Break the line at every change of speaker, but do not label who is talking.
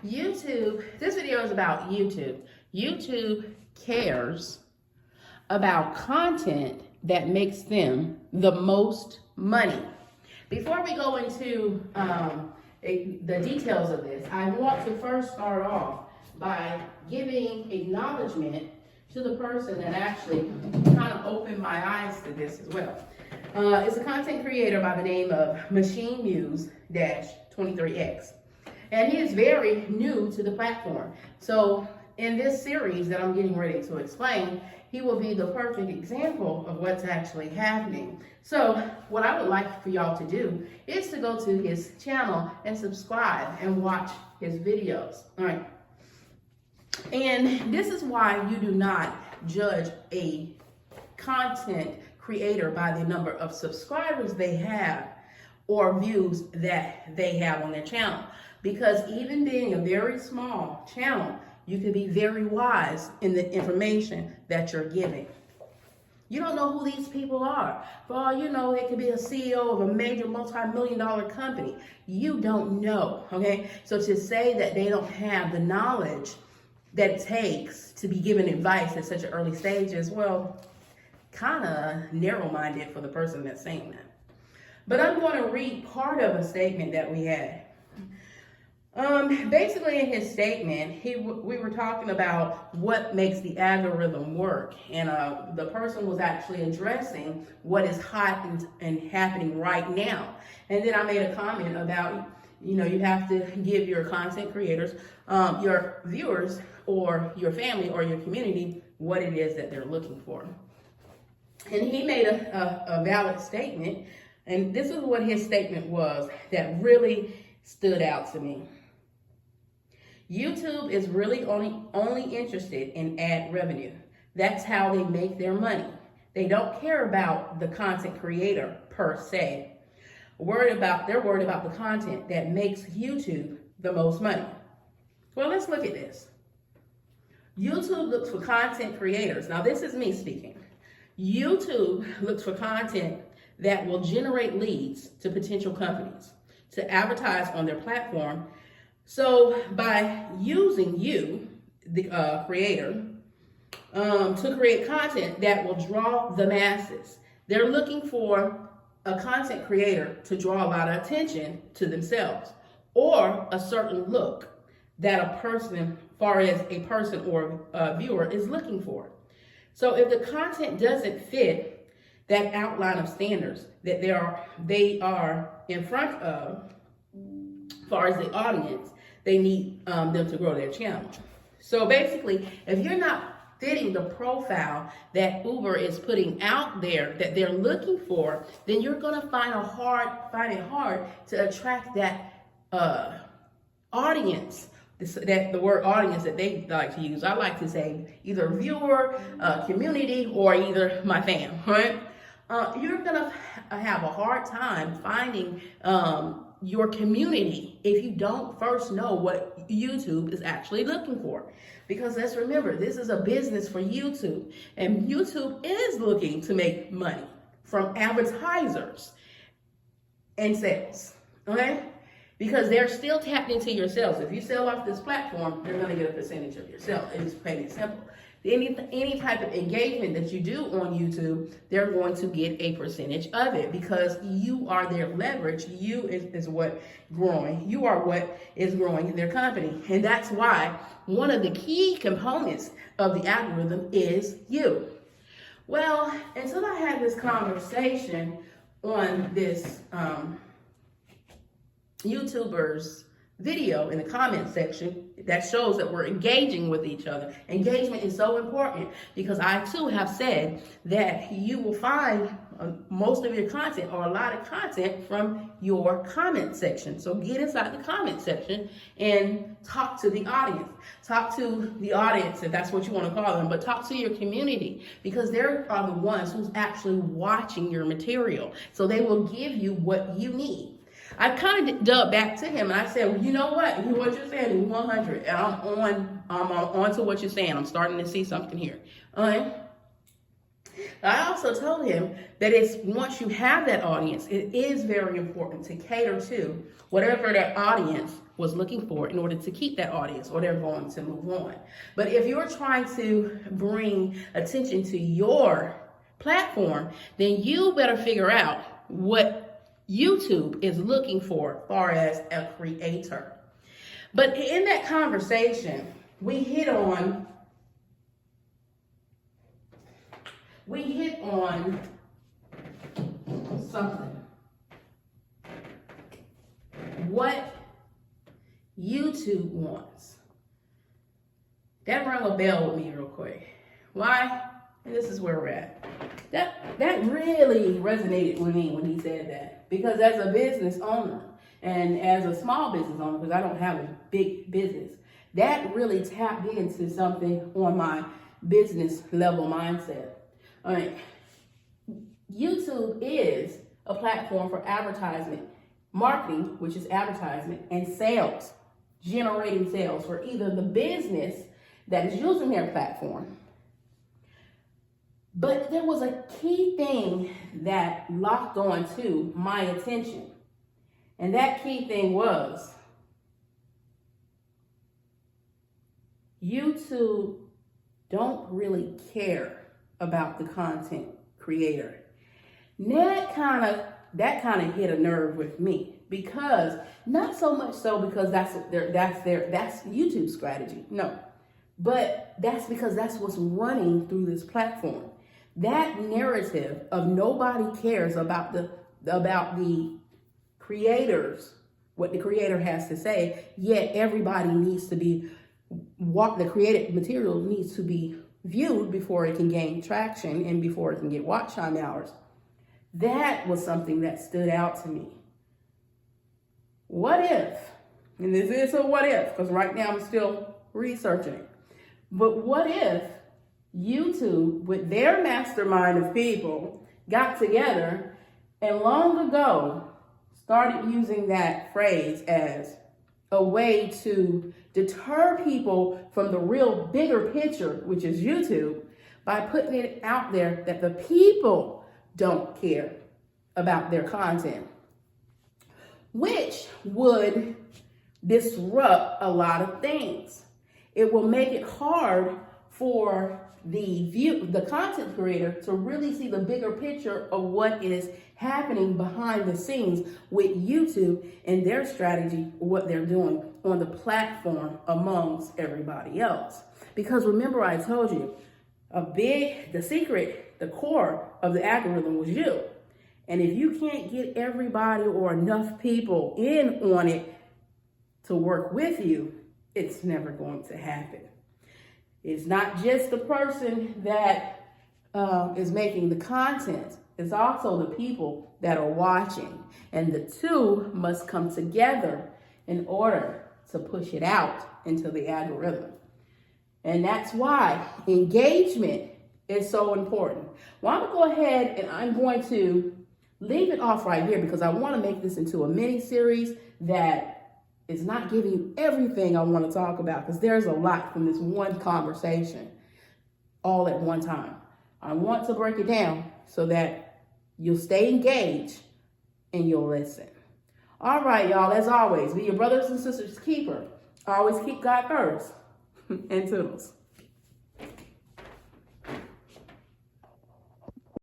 YouTube, this video is about YouTube. YouTube cares about content that makes them the most money. Before we go into the details of this, I want to first start off by giving acknowledgement to the person that actually kind of opened my eyes to this as well. It's a content creator by the name of Machine Muse-23X. And he is very new to the platform. So in this series that I'm getting ready to explain, he will be the perfect example of what's actually happening. So what I would like for y'all to do is to go to his channel and subscribe and watch his videos. All right. And this is why you do not judge a content creator by the number of subscribers they have or views that they have on their channel. Because even being a very small channel, you can be very wise in the information that you're giving. You don't know who these people are. For all you know, they could be a CEO of a major multi-million-dollar company. You don't know, okay? So to say that they don't have the knowledge that it takes to be given advice at such an early stage is, well, kind of narrow-minded for the person that's saying that. But I'm going to read part of a statement that we had. Basically in his statement, we were talking about what makes the algorithm work. And the person was actually addressing what is hot and happening right now. And then I made a comment about, you have to give your content creators, your viewers or your family or your community what it is that they're looking for. And he made a valid statement. And this is what his statement was that really stood out to me. YouTube is really only interested in ad revenue. That's how they make their money. They don't care about the content creator per se. They're worried about the content that makes YouTube the most money. Well, let's look at this. YouTube looks for content creators. Now, this is me speaking. YouTube looks for content that will generate leads to potential companies to advertise on their platform. So by using you, the creator, to create content that will draw the masses, they're looking for a content creator to draw a lot of attention to themselves or a certain look that a person, far as a person or a viewer, is looking for. So if the content doesn't fit that outline of standards that they are in front of, as far as the audience, they need them to grow their channel. So basically, if you're not fitting the profile that Uber is putting out there that they're looking for, then you're gonna find it hard to attract that audience. The word audience that they like to use, I like to say either viewer, community, or either my fam, right? You're gonna have a hard time finding your community if you don't first know what YouTube is actually looking for. Because let's remember, this is a business for YouTube, and YouTube is looking to make money from advertisers and sales, okay? Because they're still tapped into your sales. If you sell off this platform, they're gonna get a percentage of your sale. It's plain and simple. Any type of engagement that you do on YouTube, they're going to get a percentage of it because you are their leverage. You is what growing. You are what is growing in their company. And that's why one of the key components of the algorithm is you. Well, until I had this conversation on this YouTuber's video in the comment section that shows that we're engaging with each other. Engagement is so important because I too have said that you will find most of your content or a lot of content from your comment section. So get inside the comment section and talk to the audience. Talk to the audience, if that's what you want to call them, but talk to your community because they are the ones who's actually watching your material. So they will give you what you need. I kind of dug back to him and I said, well, you know what you're saying is 100, and I'm on to what you're saying. I'm starting to see something here. I also told him that it's once you have that audience, it is very important to cater to whatever that audience was looking for in order to keep that audience, or they're going to move on. But if you're trying to bring attention to your platform, then you better figure out what YouTube is looking for as far as a creator. But in that conversation, we hit on something. What YouTube wants. That rang a bell with me real quick. Why? And this is where we're at. That really resonated with me when he said that. Because as a business owner, and as a small business owner, because I don't have a big business, that really tapped into something on my business level mindset. All right. YouTube is a platform for advertisement, marketing, which is advertisement, and sales, generating sales for either the business that is using their platform. But there was a key thing that locked on to my attention. And that key thing was YouTube don't really care about the content creator. That kind of hit a nerve with me, because not so much so because that's YouTube's strategy. No. But that's because that's what's running through this platform. That narrative of nobody cares about the creators, what the creator has to say, yet everybody needs to be, the created material needs to be viewed before it can gain traction and before it can get watch time hours. That was something that stood out to me. What if, and this is a what if, because right now I'm still researching it, but what if YouTube, with their mastermind of people, got together and long ago started using that phrase as a way to deter people from the real bigger picture, which is YouTube, by putting it out there that the people don't care about their content, which would disrupt a lot of things. It will make it hard for the content creator to really see the bigger picture of what is happening behind the scenes with YouTube and their strategy, what they're doing on the platform amongst everybody else. Because remember, I told you, the secret, the core of the algorithm was you. And if you can't get everybody or enough people in on it to work with you, it's never going to happen. It's not just the person that is making the content. It's also the people that are watching. And the two must come together in order to push it out into the algorithm. And that's why engagement is so important. Well, I'm going to go ahead and I'm going to leave it off right here, because I want to make this into a mini series that is not giving you everything I want to talk about, because there's a lot from this one conversation all at one time. I want to break it down so that you'll stay engaged and you'll listen. All right, y'all, as always, be your brothers and sisters keeper. Always keep God first. And toodles.